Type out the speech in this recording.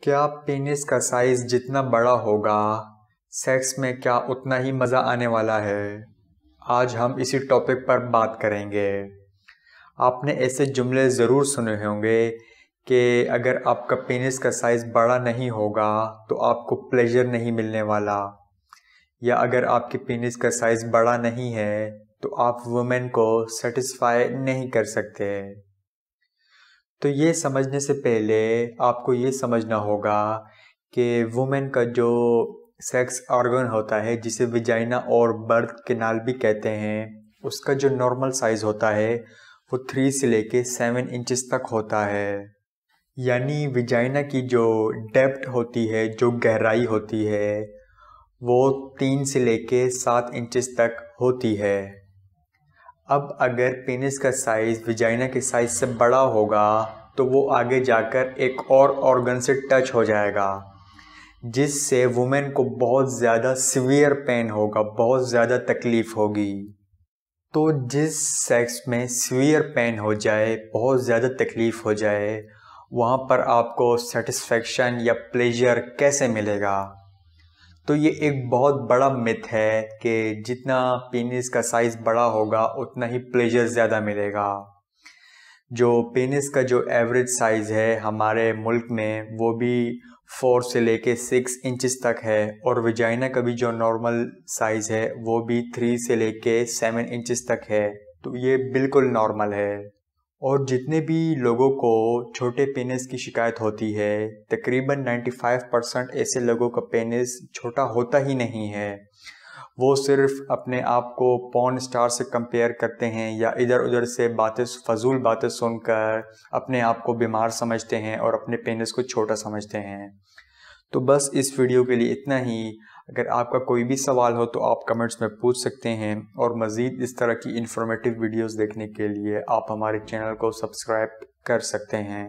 क्या पेनिस का साइज जितना बड़ा होगा सेक्स में क्या उतना ही मज़ा आने वाला है? आज हम इसी टॉपिक पर बात करेंगे। आपने ऐसे जुमले ज़रूर सुने होंगे कि अगर आपका पेनिस का साइज़ बड़ा नहीं होगा तो आपको प्लेजर नहीं मिलने वाला, या अगर आपके पेनिस का साइज़ बड़ा नहीं है तो आप वुमेन को सेटिस्फाई नहीं कर सकते। तो ये समझने से पहले आपको ये समझना होगा कि वुमेन का जो सेक्स ऑर्गन होता है, जिसे विजाइना और बर्थ कैनाल भी कहते हैं, उसका जो नॉर्मल साइज़ होता है वो 3 से लेके 7 इंचेस तक होता है। यानी विजाइना की जो डेप्थ होती है, जो गहराई होती है, वो 3 से लेके 7 इंचेस तक होती है। अब अगर पेनिस का साइज़ विजाइना के साइज़ से बड़ा होगा तो वो आगे जाकर एक और ऑर्गन से टच हो जाएगा, जिससे वुमेन को बहुत ज़्यादा सीवियर पेन होगा, बहुत ज़्यादा तकलीफ़ होगी। तो जिस सेक्स में सीवियर पेन हो जाए, बहुत ज़्यादा तकलीफ़ हो जाए, वहाँ पर आपको सेटिस्फेक्शन या प्लेजर कैसे मिलेगा? तो ये एक बहुत बड़ा मिथ है कि जितना पेनिस का साइज़ बड़ा होगा उतना ही प्लेजर ज़्यादा मिलेगा। जो पेनिस का जो एवरेज साइज़ है हमारे मुल्क में वो भी 4 से लेके 6 इंचेस तक है, और विजाइना का भी जो नॉर्मल साइज़ है वो भी 3 से लेके 7 इंचेस तक है। तो ये बिल्कुल नॉर्मल है। और जितने भी लोगों को छोटे पेनिस की शिकायत होती है, तकरीबन 95% ऐसे लोगों का पेनिस छोटा होता ही नहीं है। वो सिर्फ अपने आप को पॉर्न स्टार से कंपेयर करते हैं या इधर उधर से फजूल बातें सुनकर अपने आप को बीमार समझते हैं और अपने पेनिस को छोटा समझते हैं। तो बस इस वीडियो के लिए इतना ही। अगर आपका कोई भी सवाल हो तो आप कमेंट्स में पूछ सकते हैं, और मज़ीद इस तरह की इन्फॉर्मेटिव वीडियोस देखने के लिए आप हमारे चैनल को सब्सक्राइब कर सकते हैं।